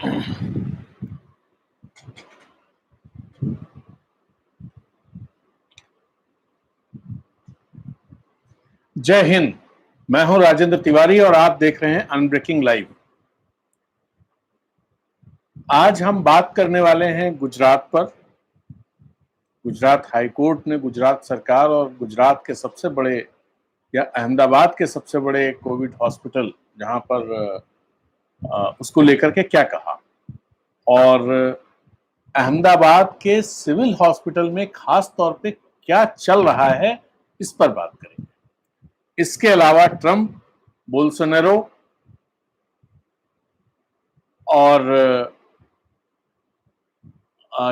जय हिंद। मैं हूं राजेंद्र तिवारी और आप देख रहे हैं अनब्रेकिंग लाइव। आज हम बात करने वाले हैं गुजरात पर। गुजरात हाईकोर्ट ने गुजरात सरकार और गुजरात के सबसे बड़े या अहमदाबाद के सबसे बड़े कोविड हॉस्पिटल जहां पर उसको लेकर के क्या कहा, और अहमदाबाद के सिविल हॉस्पिटल में खास तौर पे क्या चल रहा है, इस पर बात करेंगे। इसके अलावा ट्रंप, बोल्सोनारो और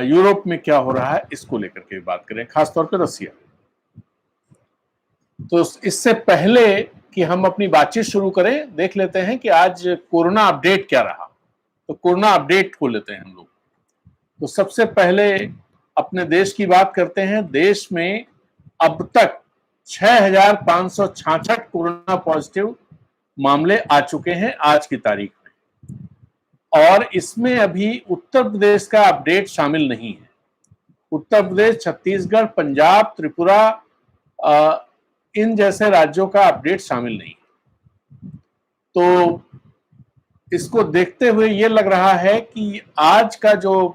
यूरोप में क्या हो रहा है, इसको लेकर के बात करें, खासतौर पे रसिया। तो इससे पहले कि हम अपनी बातचीत शुरू करें, देख लेते हैं कि आज कोरोना अपडेट क्या रहा। तो कोरोना अपडेट को लेते हैं हम लोग। तो सबसे पहले अपने देश की बात करते हैं। देश में अब तक 6,566 कोरोना पॉजिटिव मामले आ चुके हैं आज की तारीख में, और इसमें अभी उत्तर प्रदेश का अपडेट शामिल नहीं है। उत्तर प्रदेश, छत्तीसगढ़, पंजाब, त्रिपुरा, इन जैसे राज्यों का अपडेट शामिल नहीं है। तो इसको देखते हुए ये लग रहा है कि आज का जो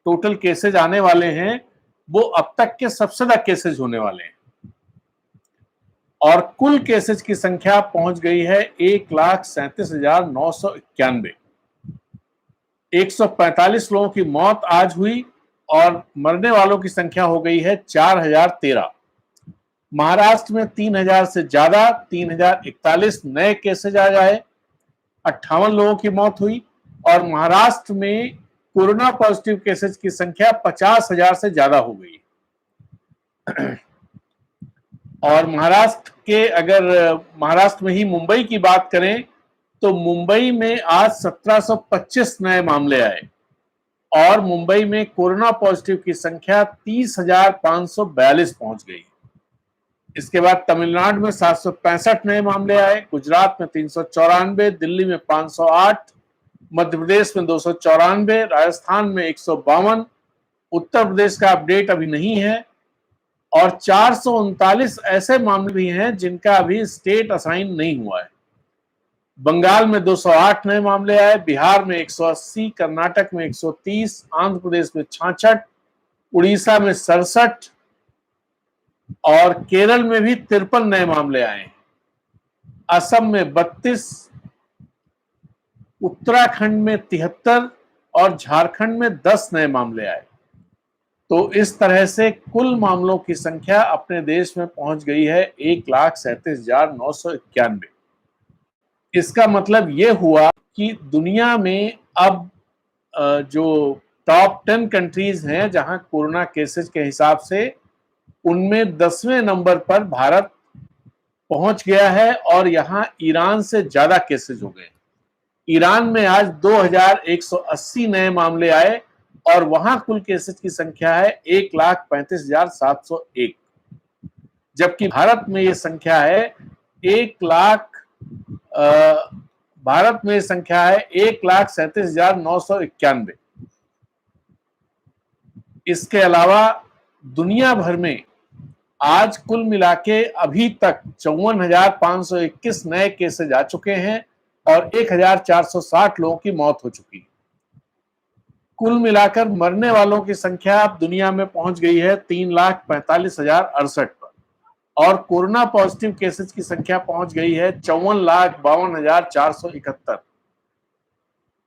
टोटल केसेज आने वाले हैं वो अब तक के सबसे ज्यादा केसेज होने वाले हैं, और कुल केसेज की संख्या पहुंच गई है 1,37,991। 145 लोगों की मौत आज हुई और मरने वालों की संख्या हो गई है 4,013। महाराष्ट्र में 3,000 से ज्यादा, 3,041 नए केसेज आ गए, 58 लोगों की मौत हुई, और महाराष्ट्र में कोरोना पॉजिटिव केसेज की संख्या 50,000 से ज्यादा हो गई। और महाराष्ट्र में ही मुंबई की बात करें तो मुंबई में आज 1,725 नए मामले आए, और मुंबई में कोरोना पॉजिटिव की संख्या 30,542 पहुंच गई। इसके बाद तमिलनाडु में 765 नए मामले आए, गुजरात में 394, दिल्ली में 508, मध्य प्रदेश में 294, राजस्थान में 152, उत्तर प्रदेश का अपडेट अभी नहीं है, और 439 ऐसे मामले भी हैं जिनका अभी स्टेट असाइन नहीं हुआ है। बंगाल में 208 नए मामले आए, बिहार में 180, कर्नाटक में 130, आंध्र प्रदेश में 66, उड़ीसा में 67, और केरल में भी 53 नए मामले आए। असम में 32, उत्तराखंड में 73 और झारखंड में 10 नए मामले आए। तो इस तरह से कुल मामलों की संख्या अपने देश में पहुंच गई है 1,37,991। इसका मतलब यह हुआ कि दुनिया में अब जो टॉप 10 कंट्रीज हैं जहां कोरोना केसेस के हिसाब से, उनमें 10वें नंबर पर भारत पहुंच गया है, और यहां ईरान से ज्यादा केसेस हो गए। ईरान में आज 2,180 नए मामले आए, और वहां कुल केसेस की संख्या है 1,35,701, जबकि भारत में ये संख्या है 1,37,991। इसके अलावा दुनिया भर में आज कुल मिला के अभी तक 54,521 नए केसेज आ चुके हैं, और 1,460 लोगों की मौत हो चुकी है। कुल मिलाकर मरने वालों की संख्या अब दुनिया में पहुंच गई है 3,45,068 पर, और कोरोना पॉजिटिव केसेस की संख्या पहुंच गई है 54,52,471।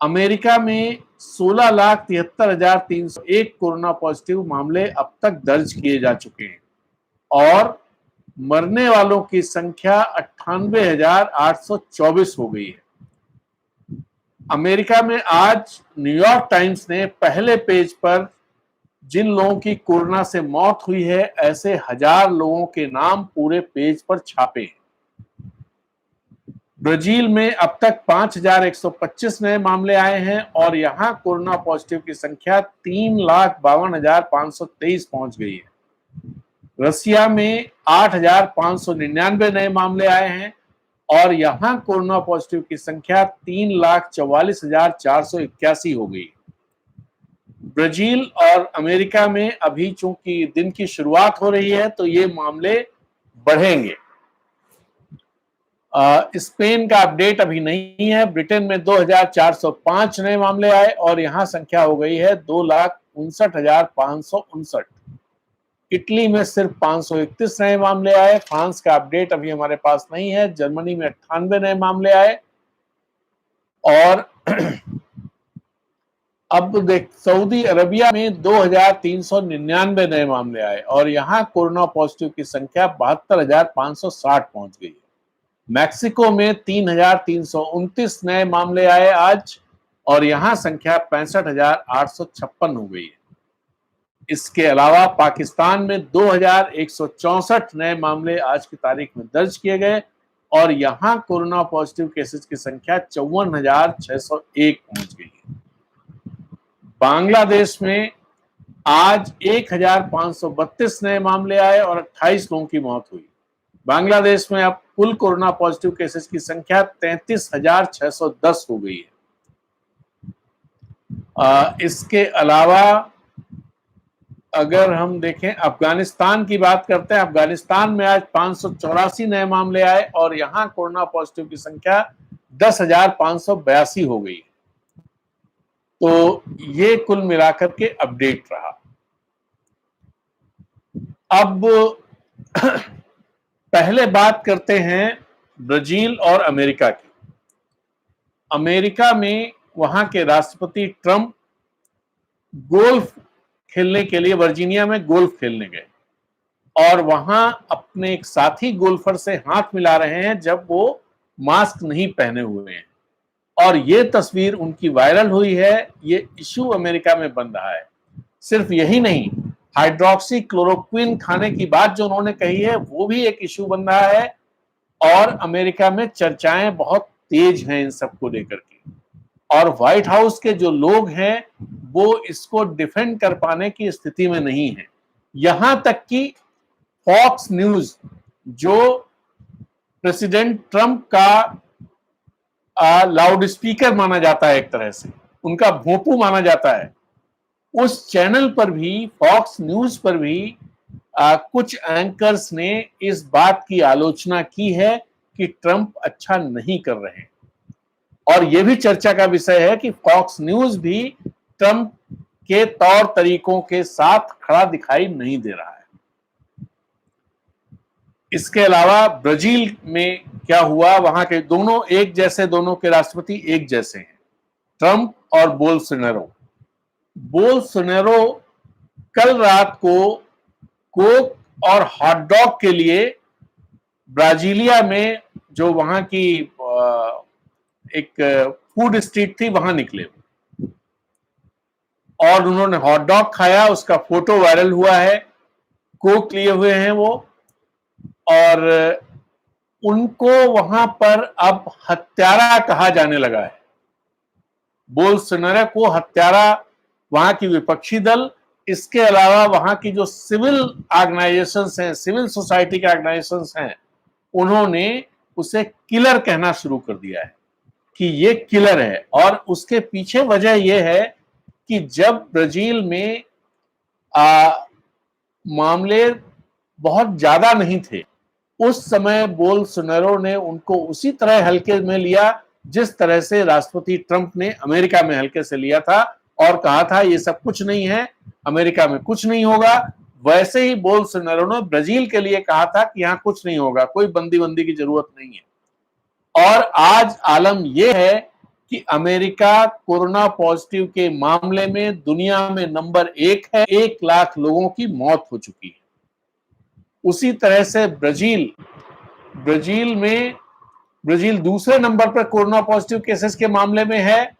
अमेरिका में 16,73,301 कोरोना पॉजिटिव मामले अब तक दर्ज किए जा चुके हैं, और मरने वालों की संख्या 98,824 हो गई है। अमेरिका में आज न्यूयॉर्क टाइम्स ने पहले पेज पर जिन लोगों की कोरोना से मौत हुई है, ऐसे 1,000 लोगों के नाम पूरे पेज पर छापे हैं। ब्राजील में अब तक 5,125 नए मामले आए हैं, और यहां कोरोना पॉजिटिव की संख्या 3,52,523 पहुंच गई है। रसिया में 8,599 नए मामले आए हैं, और यहां कोरोना पॉजिटिव की संख्या 3,44,481 हो गई। ब्राजील और अमेरिका में अभी चूंकि दिन की शुरुआत हो रही है तो ये मामले बढ़ेंगे। स्पेन का अपडेट अभी नहीं है। ब्रिटेन में 2,405 नए मामले आए और यहां संख्या हो गई है 2,59,559। इटली में सिर्फ 531 नए मामले आए। फ्रांस का अपडेट अभी हमारे पास नहीं है। जर्मनी में 98 नए मामले आए और अब देख सऊदी अरबिया में 2,399 नए मामले आए और यहां कोरोना पॉजिटिव की संख्या 72,560 पहुंच गई है। मैक्सिको में 3,329 नए मामले आए आज और यहां संख्या 65,856 हो गई है। इसके अलावा पाकिस्तान में 2,164 नए मामले आज की तारीख में दर्ज किए गए और यहां कोरोना पॉजिटिव केसेस की संख्या 54,601 पहुंच गई है। बांग्लादेश में आज 1,532 नए मामले आए और 28 लोगों की मौत हुई। बांग्लादेश में अब कुल कोरोना पॉजिटिव केसेस की संख्या 33,610 हो गई है। इसके अलावा अगर हम देखें अफगानिस्तान की बात करते हैं, अफगानिस्तान में आज 584 नए मामले आए और यहां कोरोना पॉजिटिव की संख्या 10,582 हो गई है। तो ये कुल मिलाकर के अपडेट रहा। अब पहले बात करते हैं ब्राजील और अमेरिका की। अमेरिका में वहां के राष्ट्रपति ट्रंप गोल्फ खेलने के लिए वर्जीनिया में गोल्फ खेलने गए और वहां अपने एक साथी गोल्फर से हाथ मिला रहे हैं जब वो मास्क नहीं पहने हुए हैं और ये तस्वीर उनकी वायरल हुई है। ये इशू अमेरिका में बन रहा है। सिर्फ यही नहीं, हाइड्रोक्सी क्लोरोक्विन खाने की बात जो उन्होंने कही है वो भी एक इशू बन रहा है और अमेरिका में चर्चाएं बहुत तेज हैं इन सबको लेकर के। और व्हाइट हाउस के जो लोग हैं वो इसको डिफेंड कर पाने की स्थिति में नहीं है। यहां तक कि फॉक्स न्यूज जो प्रेसिडेंट ट्रंप का लाउड स्पीकर माना जाता है, एक तरह से उनका भोंपू माना जाता है, उस चैनल पर भी, फॉक्स न्यूज पर भी कुछ एंकर्स ने इस बात की आलोचना की है कि ट्रंप अच्छा नहीं कर रहे हैं और यह भी चर्चा का विषय है कि फॉक्स न्यूज भी ट्रंप के तौर तरीकों के साथ खड़ा दिखाई नहीं दे रहा है। इसके अलावा ब्राजील में क्या हुआ, वहां के दोनों एक जैसे, दोनों के राष्ट्रपति एक जैसे हैं, ट्रंप और बोल्सोनारो। बोल्सोनारो कल रात को कोक और हॉट डॉग के लिए ब्राजीलिया में जो वहां की एक फूड स्ट्रीट थी वहां निकले और उन्होंने हॉट डॉग खाया। उसका फोटो वायरल हुआ है, कोक लिए हुए हैं वो, और उनको वहां पर अब हत्यारा कहा जाने लगा है। बोल्सोनारो को हत्यारा वहां की विपक्षी दल, इसके अलावा वहां की जो सिविल ऑर्गेनाइजेशंस हैं, सिविल सोसाइटी के ऑर्गेनाइजेशंस हैं, उन्होंने उसे किलर कहना शुरू कर दिया है कि ये किलर है। और उसके पीछे वजह यह है कि जब ब्राजील में मामले बहुत ज्यादा नहीं थे, उस समय बोल्सोनारो ने उनको उसी तरह हल्के में लिया जिस तरह से राष्ट्रपति ट्रंप ने अमेरिका में हल्के से लिया था और कहा था ये सब कुछ नहीं है, अमेरिका में कुछ नहीं होगा। वैसे ही बोल्सोनारो ने ब्राजील के लिए कहा था कि यहां कुछ नहीं होगा, कोई बंदी की जरूरत नहीं है। और आज आलम यह है कि अमेरिका कोरोना पॉजिटिव के मामले में दुनिया में नंबर 1 है। 1 लाख लोगों की मौत हो चुकी है। उसी तरह से ब्राजील दूसरे नंबर पर कोरोना पॉजिटिव केसेस के मामले में है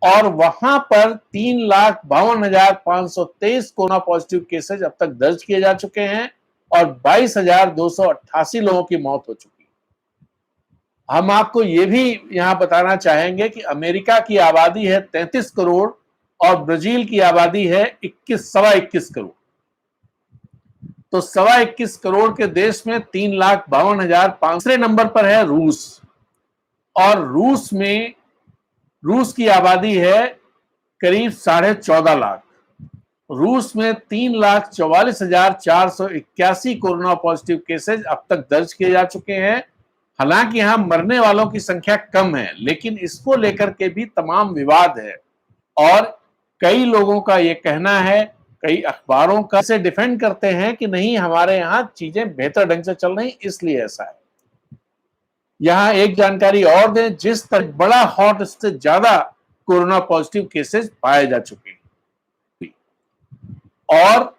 और वहां पर 3,52,523 कोरोना पॉजिटिव केसेस अब तक दर्ज किए जा चुके हैं और 22,288 लोगों की मौत हो चुकी है। हम आपको ये भी यहां बताना चाहेंगे कि अमेरिका की आबादी है 33 करोड़ और ब्राजील की आबादी है 21 करोड़। तो 21 करोड़ के देश में 3,52,500 नंबर पर है रूस। और रूस की आबादी है करीब 14.5 लाख। रूस में 3,44,481 कोरोना पॉजिटिव केसेज अब तक दर्ज किए जा चुके हैं। हालांकि यहां मरने वालों की संख्या कम है, लेकिन इसको लेकर के भी तमाम विवाद है और कई लोगों का यह कहना है, कई अखबारों का इसे डिफेंड करते हैं कि नहीं, हमारे यहां चीजें बेहतर ढंग से चल रही, इसलिए ऐसा है। यहां एक जानकारी और दें, जिस तरह बड़ा हॉट से ज्यादा कोरोना पॉजिटिव केसेस पाए जा चुके हैं और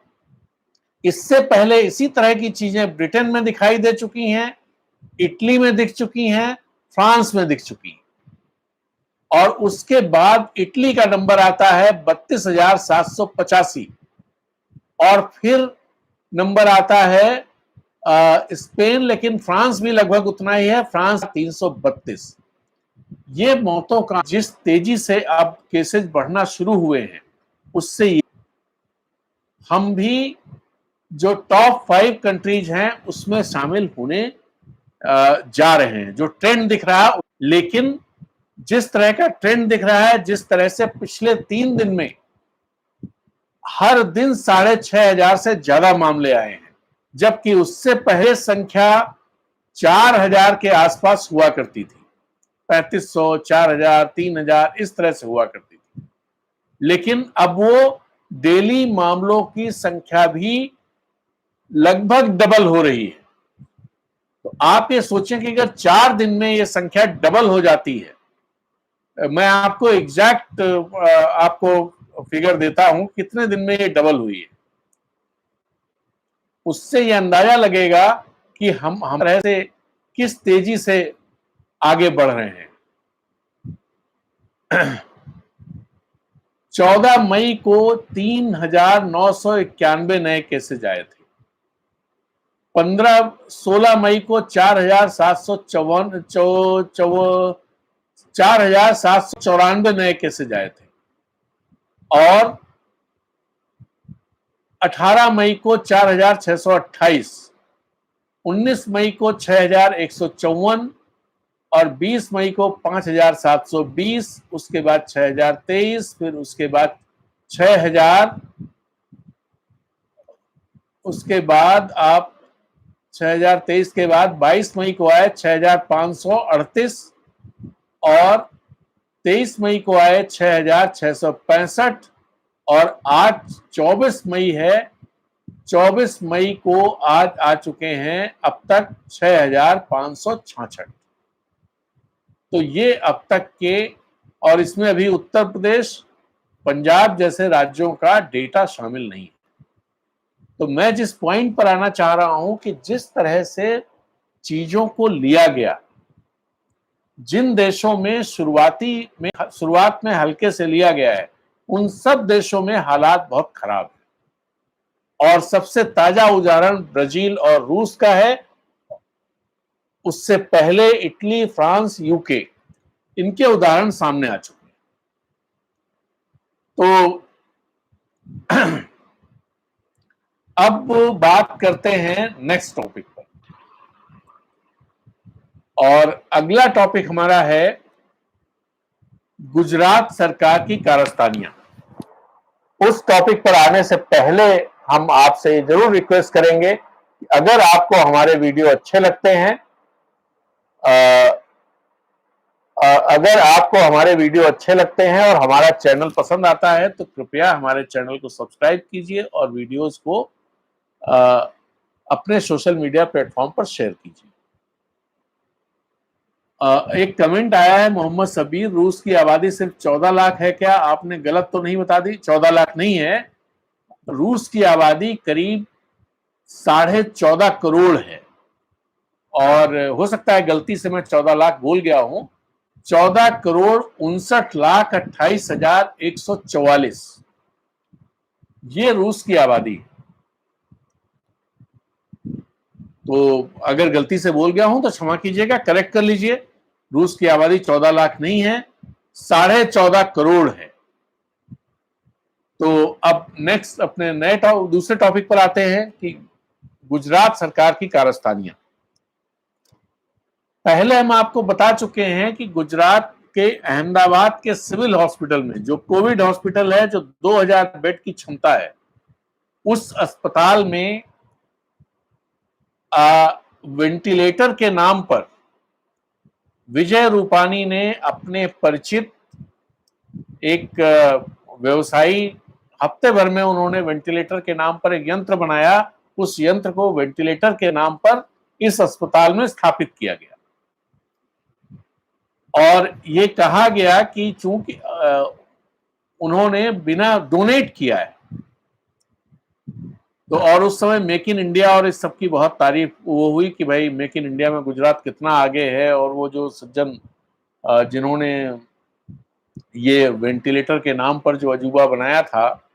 इससे पहले इसी तरह की चीजें ब्रिटेन में दिखाई दे चुकी हैं, इटली में दिख चुकी हैं, फ्रांस में दिख चुकी हैं और उसके बाद इटली का नंबर आता है 32,785 और फिर नंबर आता है स्पेन, लेकिन फ्रांस भी लगभग उतना ही है, फ्रांस 332। ये मौतों का जिस तेजी से अब केसेस बढ़ना शुरू हुए हैं, उससे हम भी जो टॉप 5 कंट्रीज हैं उसमें शामिल होने जा रहे हैं। जो ट्रेंड दिख रहा है, लेकिन जिस तरह का ट्रेंड दिख रहा है, जिस तरह से पिछले 3 दिन में हर दिन 6,500 से ज्यादा मामले आए हैं, जबकि उससे पहले संख्या 4,000 के आसपास हुआ करती थी, 3,500, 4,000, 3,000 इस तरह से हुआ करती थी। लेकिन अब वो डेली मामलों की संख्या भी लगभग डबल हो रही है। तो आप ये सोचें कि अगर 4 दिन में ये संख्या डबल हो जाती है, मैं आपको एग्जैक्ट आपको फिगर देता हूं कितने दिन में ये डबल हुई है, उससे ये अंदाजा लगेगा कि हम तरह से किस तेजी से आगे बढ़ रहे हैं। 14 मई को 3,991 नए केसेज आए थे। 16 मई को 4,794 नए केसेज आए थे और 18 मई को 4,628, 19 मई को 6,154 और 20 मई को 5,720, उसके बाद 6,023, फिर उसके बाद 6,000, उसके बाद आप 6,023 के बाद 22 मई को आए 6,538 और 23 मई को आए 6,665 और आज 24 मई है, 24 मई को आज आ चुके हैं अब तक 6,566। तो ये अब तक के, और इसमें अभी उत्तर प्रदेश, पंजाब जैसे राज्यों का डेटा शामिल नहीं है। तो मैं जिस पॉइंट पर आना चाह रहा हूं कि जिस तरह से चीजों को लिया गया, जिन देशों में शुरुआत में हल्के से लिया गया है, उन सब देशों में हालात बहुत खराब है और सबसे ताजा उदाहरण ब्राजील और रूस का है। उससे पहले इटली, फ्रांस, यूके, इनके उदाहरण सामने आ चुके हैं। तो अब बात करते हैं नेक्स्ट टॉपिक पर, और अगला टॉपिक हमारा है गुजरात सरकार की कारस्तानियां। उस टॉपिक पर आने से पहले हम आपसे जरूर रिक्वेस्ट करेंगे कि अगर आपको हमारे वीडियो अच्छे लगते हैं, अगर आपको हमारे वीडियो अच्छे लगते हैं और हमारा चैनल पसंद आता है, तो कृपया हमारे चैनल को सब्सक्राइब कीजिए और वीडियोस को अपने सोशल मीडिया प्लेटफॉर्म पर शेयर कीजिए। एक कमेंट आया है, मोहम्मद सबीर, रूस की आबादी सिर्फ 14 लाख है क्या? आपने गलत तो नहीं बता दी, 14 लाख नहीं है। रूस की आबादी करीब 14.5 करोड़ है और हो सकता है गलती से मैं 14 लाख बोल गया हूं। 14,59,28,144 ये रूस की आबादी। तो अगर गलती से बोल गया हूं तो क्षमा कीजिएगा, करेक्ट कर लीजिए। रूस की आबादी 14 लाख नहीं है, 14.5 करोड़ है। तो अब नेक्स्ट अपने नए दूसरे टॉपिक पर आते हैं कि गुजरात सरकार की कारस्तानियां। पहले हम आपको बता चुके हैं कि गुजरात के अहमदाबाद के सिविल हॉस्पिटल में, जो कोविड हॉस्पिटल है, जो 2000 बेड की क्षमता है, उस अस्पताल में वेंटिलेटर के नाम पर विजय रूपानी ने अपने परिचित एक व्यवसायी, हफ्ते भर में उन्होंने वेंटिलेटर के नाम पर एक यंत्र बनाया। उस यंत्र को वेंटिलेटर के नाम पर इस अस्पताल में स्थापित किया गया और ये कहा गया कि चूंकि उन्होंने बिना डोनेट किया है, तो और उस समय मेक इन इंडिया और इस सब की बहुत तारीफ वो हुई कि भाई मेक इन इंडिया में गुजरात कितना आगे है। और वो जो सज्जन जिन्होंने ये वेंटिलेटर के नाम पर जो अजूबा बनाया था,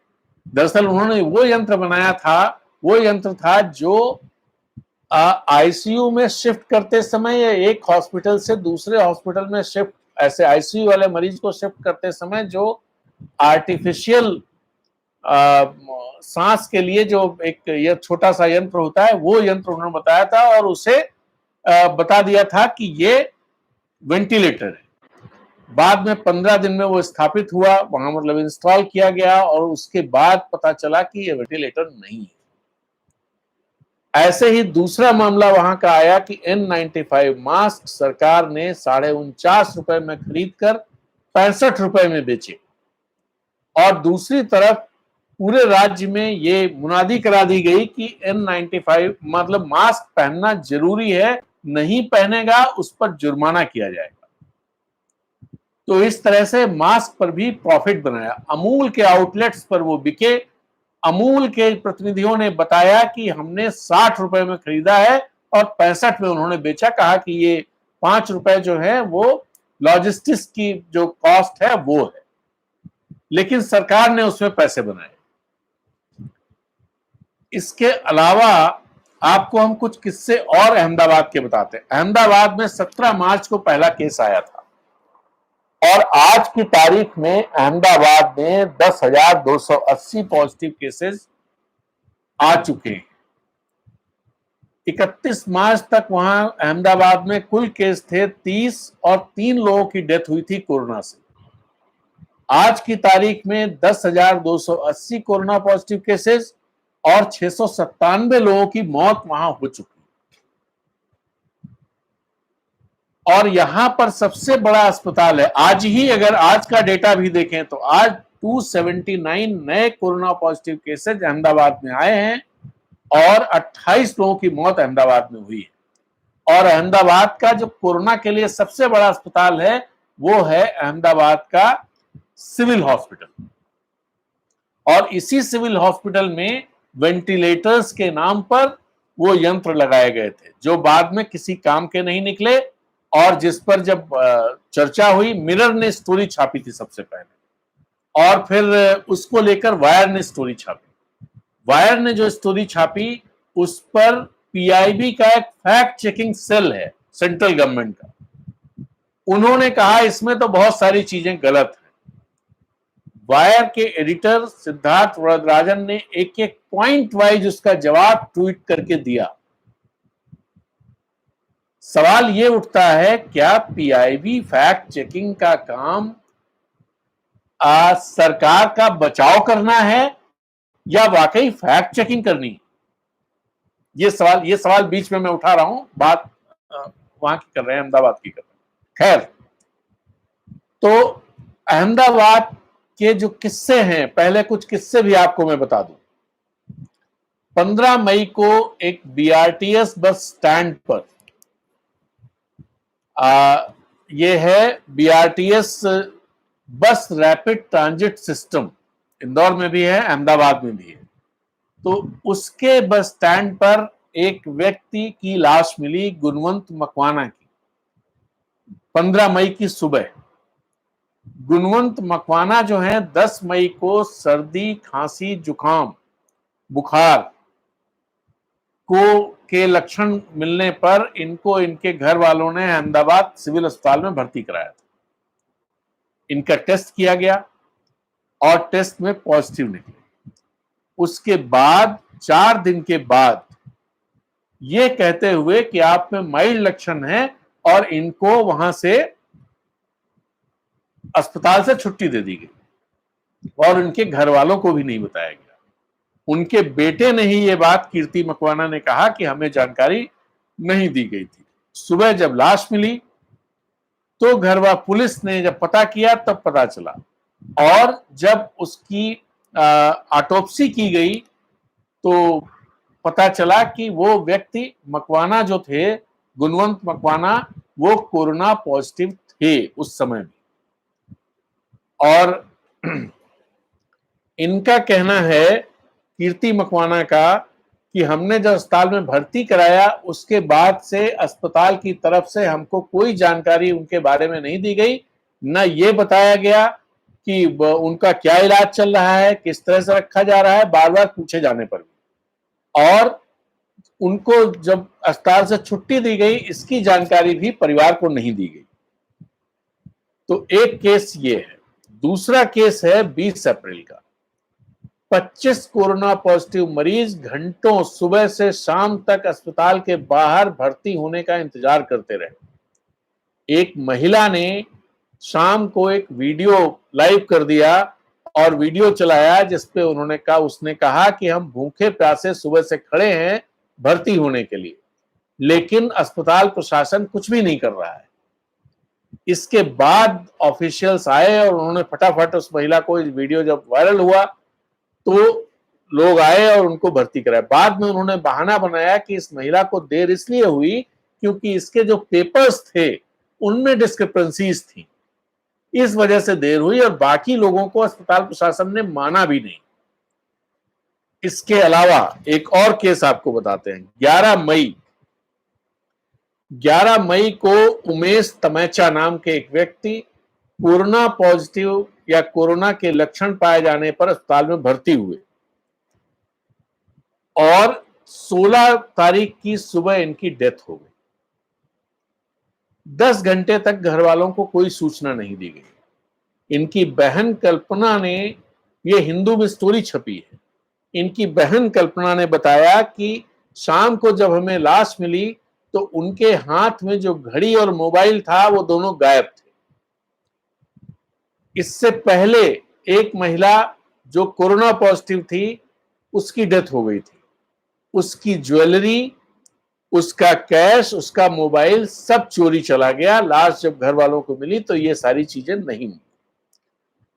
दरअसल उन्होंने वो यंत्र बनाया था, वो यंत्र था जो आईसीयू में शिफ्ट करते समय या एक हॉस्पिटल से दूसरे हॉस्पिटल में शिफ्ट, ऐसे आईसीयू वाले मरीज को शिफ्ट करते समय जो आर्टिफिशियल सांस के लिए जो एक ये छोटा सा यंत्र होता है, वो यंत्र उन्होंने बताया था और उसे बता दिया था कि ये वेंटिलेटर है। बाद में 15 दिन में वो स्थापित हुआ, वहां मतलब इंस्टॉल किया गया और उसके बाद पता चला कि ये वेंटिलेटर नहीं है। ऐसे ही दूसरा मामला वहां का आया कि N95 मास्क सरकार ने ₹49.5 में खरीदकर ₹65 में बेचे और दूसरी तरफ पूरे राज्य में ये मुनादी करा दी गई कि N95 मतलब मास्क पहनना जरूरी है, नहीं पहनेगा उस पर जुर्माना किया जाएगा। तो इस तरह से मास्क पर भी प्रॉफिट बनाया। अमूल के आउटलेट्स पर वो बिके। अमूल के प्रतिनिधियों ने बताया कि हमने ₹60 में खरीदा है और 65 में उन्होंने बेचा। कहा कि ये ₹5 जो है वो लॉजिस्टिक्स की जो कॉस्ट है वो है, लेकिन सरकार ने उसमें पैसे बनाए। इसके अलावा आपको हम कुछ किस्से और अहमदाबाद के बताते हैं। अहमदाबाद में 17 मार्च को पहला केस आया था और आज की तारीख में अहमदाबाद में 10,280 पॉजिटिव केसेस आ चुके हैं। 31 मार्च तक वहां अहमदाबाद में कुल केस थे 30 और 3 लोगों की डेथ हुई थी कोरोना से। आज की तारीख में 10,280 कोरोना पॉजिटिव केसेस और 697 लोगों की मौत वहां हो चुकी। और यहां पर सबसे बड़ा अस्पताल है। आज ही अगर आज का डेटा भी देखें तो आज 279 नए कोरोना पॉजिटिव केसेज अहमदाबाद में आए हैं और 28 लोगों की मौत अहमदाबाद में हुई है। और अहमदाबाद का जो कोरोना के लिए सबसे बड़ा अस्पताल है वो है अहमदाबाद का सिविल हॉस्पिटल। और इसी सिविल हॉस्पिटल में वेंटिलेटर्स के नाम पर वो यंत्र लगाए गए थे जो बाद में किसी काम के नहीं निकले और जिस पर जब चर्चा हुई, मिरर ने स्टोरी छापी थी सबसे पहले और फिर उसको लेकर वायर ने स्टोरी छापी। वायर ने जो स्टोरी छापी उस पर पीआईबी का एक फैक्ट चेकिंग सेल है सेंट्रल गवर्नमेंट का, उन्होंने कहा इसमें तो बहुत सारी चीजें गलत हैं। वायर के एडिटर सिद्धार्थ वरदराजन ने एक एक पॉइंट वाइज उसका जवाब ट्वीट करके दिया। सवाल ये उठता है, क्या पीआईबी फैक्ट चेकिंग का काम सरकार का बचाव करना है या वाकई फैक्ट चेकिंग करनी? ये सवाल बीच में मैं उठा रहा हूं, बात वहां की कर रहे हैं, अहमदाबाद की कर रहे हैं। खैर, तो अहमदाबाद के जो किस्से हैं, पहले कुछ किस्से भी आपको मैं बता दूं। 15 मई को एक बीआरटीएस बस स्टैंड पर ये है बीआरटीएस बस रैपिड ट्रांजिट सिस्टम, इंदौर में भी है, अहमदाबाद में भी है। तो उसके बस स्टैंड पर एक व्यक्ति की लाश मिली, गुणवंत मकवाना की, 15 मई की सुबह। गुणवंत मकवाना जो है 10 मई को सर्दी, खांसी, जुकाम, बुखार के लक्षण मिलने पर इनको इनके घर वालों ने अहमदाबाद सिविल अस्पताल में भर्ती कराया था। इनका टेस्ट किया गया और टेस्ट में पॉजिटिव निकले। उसके बाद 4 दिन के बाद ये कहते हुए कि आप में माइल्ड लक्षण है और इनको वहां से अस्पताल से छुट्टी दे दी गई और उनके घर वालों को भी नहीं बताया गया। उनके बेटे ने ही ये बात कीर्ति मकवाना ने कहा कि हमें जानकारी नहीं दी गई थी। सुबह जब लाश मिली तो पुलिस ने जब पता किया तब पता चला, और जब उसकी ऑटोप्सी की गई तो पता चला कि वो व्यक्ति मकवाना जो थे, गुणवंत मकवाना, वो कोरोना पॉजिटिव थे उस समय में। और इनका कहना है, कीर्ति मकवाना का, कि हमने जब अस्पताल में भर्ती कराया उसके बाद से अस्पताल की तरफ से हमको कोई जानकारी उनके बारे में नहीं दी गई, न ये बताया गया कि उनका क्या इलाज चल रहा है, किस तरह से रखा जा रहा है, बार बार पूछे जाने पर भी। और उनको जब अस्पताल से छुट्टी दी गई इसकी जानकारी भी परिवार को नहीं दी गई। तो एक केस ये है। दूसरा केस है 20 अप्रैल का। 25 कोरोना पॉजिटिव मरीज घंटों सुबह से शाम तक अस्पताल के बाहर भर्ती होने का इंतजार करते रहे। एक महिला ने शाम को एक वीडियो लाइव कर दिया और वीडियो चलाया जिसपे उसने कहा कि हम भूखे प्यासे सुबह से खड़े हैं भर्ती होने के लिए, लेकिन अस्पताल प्रशासन कुछ भी नहीं कर रहा है। इसके बाद ऑफिशियल्स आए और उन्होंने फटाफट उस महिला को, इस वीडियो जब वायरल हुआ तो लोग आए और उनको भर्ती कराया। बाद में उन्होंने बहाना बनाया कि इस महिला को देर इसलिए हुई क्योंकि इसके जो पेपर्स थे उनमें डिस्क्रिपेंसीज थी, इस वजह से देर हुई, और बाकी लोगों को अस्पताल प्रशासन ने माना भी नहीं। इसके अलावा एक और केस आपको बताते हैं। 11 मई को उमेश तमेचा नाम के एक व्यक्ति कोरोना पॉजिटिव या कोरोना के लक्षण पाए जाने पर अस्पताल में भर्ती हुए और 16 तारीख की सुबह इनकी डेथ हो गई। 10 घंटे तक घर वालों को कोई सूचना नहीं दी गई। इनकी बहन कल्पना ने, ये हिंदू में स्टोरी छपी है, इनकी बहन कल्पना ने बताया कि शाम को जब हमें लाश मिली तो उनके हाथ में जो घड़ी और मोबाइल था वो दोनों गायब थे। इससे पहले एक महिला जो कोरोना पॉजिटिव थी उसकी डेथ हो गई थी। उसकी ज्वेलरी, उसका कैश, उसका मोबाइल सब चोरी चला गया। लाश जब घर वालों को मिली तो ये सारी चीजें नहीं मिली।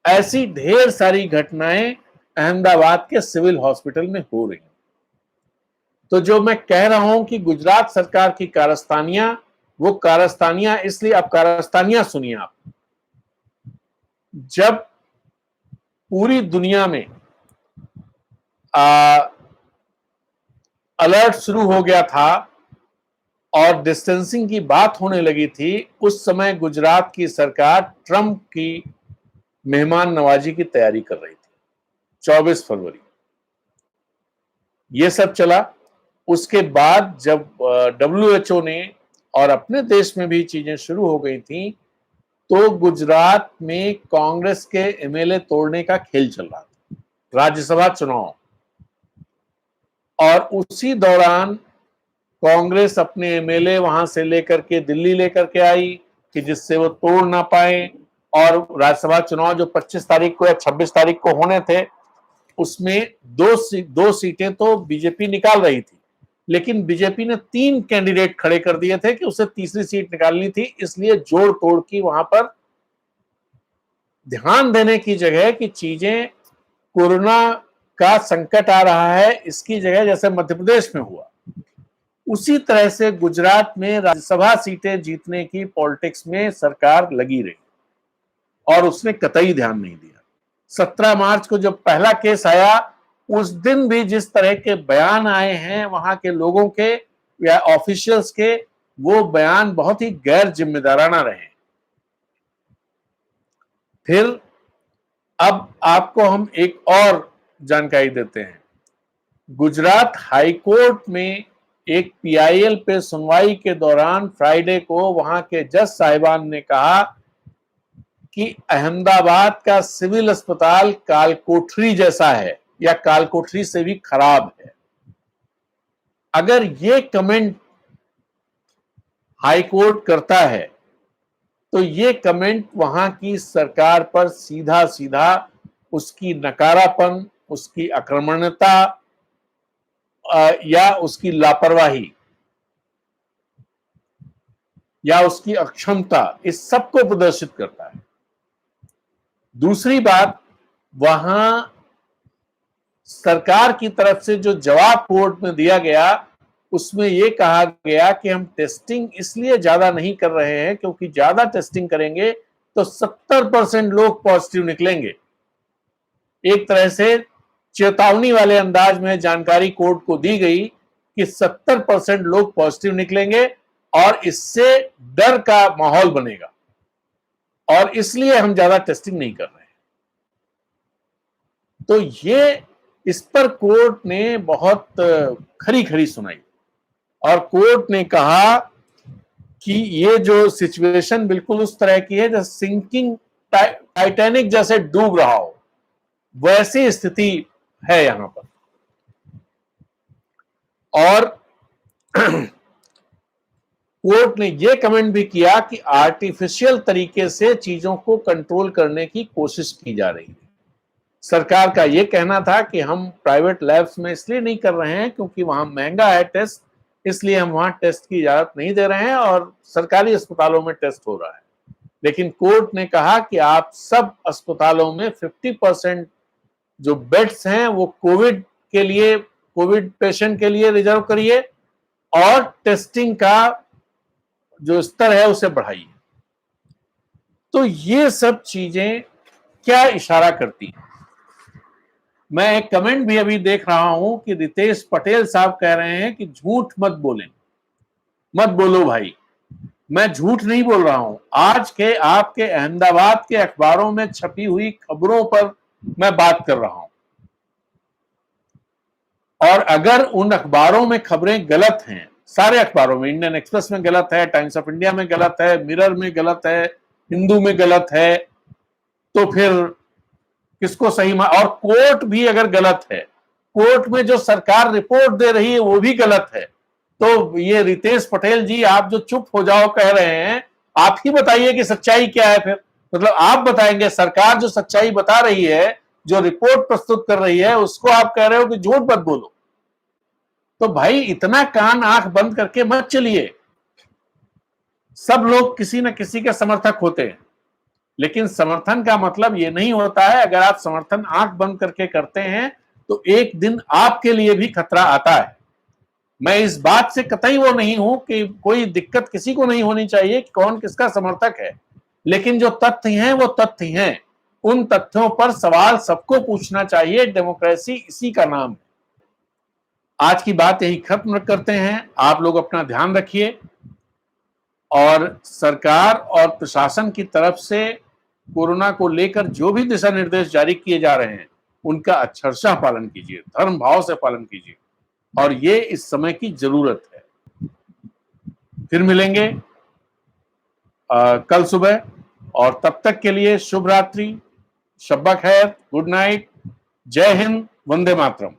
ऐसी ढेर सारी घटनाएं अहमदाबाद के सिविल हॉस्पिटल में हो रही हैं। तो जो मैं कह रहा हूं कि गुजरात सरकार की कारस्तानियां, वो कारस्तानियां इसलिए, अब कारस्तानियां सुनिए आप। जब पूरी दुनिया में अलर्ट शुरू हो गया था और डिस्टेंसिंग की बात होने लगी थी, उस समय गुजरात की सरकार ट्रंप की मेहमान नवाजी की तैयारी कर रही थी। 24 फरवरी ये सब चला। उसके बाद जब WHO ने और अपने देश में भी चीजें शुरू हो गई थी तो गुजरात में कांग्रेस के MLA तोड़ने का खेल चल रहा था, राज्यसभा चुनाव। और उसी दौरान कांग्रेस अपने MLA वहां से लेकर के दिल्ली लेकर के आई कि जिससे वो तोड़ ना पाए। और राज्यसभा चुनाव जो 25 तारीख को या 26 तारीख को होने थे उसमें दो सीटें तो बीजेपी निकाल रही थी, लेकिन बीजेपी ने 3 कैंडिडेट खड़े कर दिए थे कि उसे तीसरी सीट निकालनी थी। इसलिए जोड़ तोड़ की वहां पर ध्यान देने की जगह कि चीजें, कोरोना का संकट आ रहा है, इसकी जगह जैसे मध्य प्रदेश में हुआ उसी तरह से गुजरात में राज्यसभा सीटें जीतने की पॉलिटिक्स में सरकार लगी रही और उसने कतई ध्यान नहीं दिया। 17 मार्च को जब पहला केस आया उस दिन भी जिस तरह के बयान आए हैं वहां के लोगों के या ऑफिशियल्स के, वो बयान बहुत ही गैर जिम्मेदाराना रहे। फिर अब आपको हम एक और जानकारी देते हैं। गुजरात हाईकोर्ट में एक PIL पे सुनवाई के दौरान फ्राइडे को वहां के जज साहिबान ने कहा कि अहमदाबाद का सिविल अस्पताल कालकोठरी जैसा है या कालकोठरी से भी खराब है। अगर ये कमेंट हाई कोर्ट करता है, तो ये कमेंट वहां की सरकार पर सीधा सीधा उसकी नकारापन, उसकी आक्रामकता या उसकी लापरवाही या उसकी अक्षमता, इस सब को प्रदर्शित करता है। दूसरी बात, वहां सरकार की तरफ से जो जवाब कोर्ट में दिया गया, उसमें यह कहा गया कि हम टेस्टिंग इसलिए ज्यादा नहीं कर रहे हैं क्योंकि ज्यादा टेस्टिंग करेंगे तो 70% लोग पॉजिटिव निकलेंगे। एक तरह से चेतावनी वाले अंदाज में जानकारी कोर्ट को दी गई कि 70% लोग पॉजिटिव निकलेंगे और इससे डर का माहौल बनेगा और इसलिए हम ज्यादा टेस्टिंग नहीं कर रहे हैं। तो ये इस पर कोर्ट ने बहुत खरी खरी सुनाई और कोर्ट ने कहा कि ये जो सिचुएशन बिल्कुल उस तरह की है जैसे सिंकिंग टाइटैनिक जैसे डूब रहा हो, वैसी स्थिति है यहां पर। और कोर्ट ने यह कमेंट भी किया कि आर्टिफिशियल तरीके से चीजों को कंट्रोल करने की कोशिश की जा रही है। सरकार का यह कहना था कि हम प्राइवेट लैब्स में इसलिए नहीं कर रहे हैं क्योंकि वहां महंगा है टेस्ट, इसलिए हम वहां टेस्ट की इजाजत नहीं दे रहे हैं और सरकारी अस्पतालों में टेस्ट हो रहा है। लेकिन कोर्ट ने कहा कि आप सब अस्पतालों में 50% जो बेड्स हैं वो कोविड के लिए, कोविड पेशेंट के लिए रिजर्व करिए और टेस्टिंग का जो स्तर है उसे बढ़ाइए। तो ये सब चीजें क्या इशारा करती हैं? मैं एक कमेंट भी अभी देख रहा हूं कि रितेश पटेल साहब कह रहे हैं कि झूठ मत बोलें, मत बोलो भाई। मैं झूठ नहीं बोल रहा हूं, आज के आपके अहमदाबाद के अखबारों में छपी हुई खबरों पर मैं बात कर रहा हूं। और अगर उन अखबारों में खबरें गलत हैं, सारे अखबारों में, इंडियन एक्सप्रेस में गलत है, टाइम्स ऑफ इंडिया में गलत है, मिरर में गलत है, हिंदू में गलत है, तो फिर किसको सही और कोर्ट भी अगर गलत है, कोर्ट में जो सरकार रिपोर्ट दे रही है वो भी गलत है, तो ये रितेश पटेल जी आप जो चुप हो जाओ कह रहे हैं, आप ही बताइए कि सच्चाई क्या है फिर। मतलब आप बताएंगे, सरकार जो सच्चाई बता रही है, जो रिपोर्ट प्रस्तुत कर रही है, उसको आप कह रहे हो कि झूठ मत बोलो। तो भाई इतना कान आंख बंद करके मत चलिए। सब लोग किसी न किसी के समर्थक होते हैं, लेकिन समर्थन का मतलब यह नहीं होता है, अगर आप समर्थन आंख बंद करके करते हैं तो एक दिन आपके लिए भी खतरा आता है। मैं इस बात से कतई वो नहीं हूं कि कोई दिक्कत किसी को नहीं होनी चाहिए कि कौन किसका समर्थक है, लेकिन जो तथ्य हैं वो तथ्य हैं, उन तथ्यों पर सवाल सबको पूछना चाहिए। डेमोक्रेसी इसी का नाम है। आज की बात यही खत्म करते हैं। आप लोग अपना ध्यान रखिए और सरकार और प्रशासन की तरफ से कोरोना को लेकर जो भी दिशा निर्देश जारी किए जा रहे हैं उनका अक्षरशः पालन कीजिए, धर्म भाव से पालन कीजिए, और ये इस समय की जरूरत है। फिर मिलेंगे कल सुबह, और तब तक के लिए शुभ रात्रि, शब्बा खैर, गुड नाइट, जय हिंद, वंदे मातरम।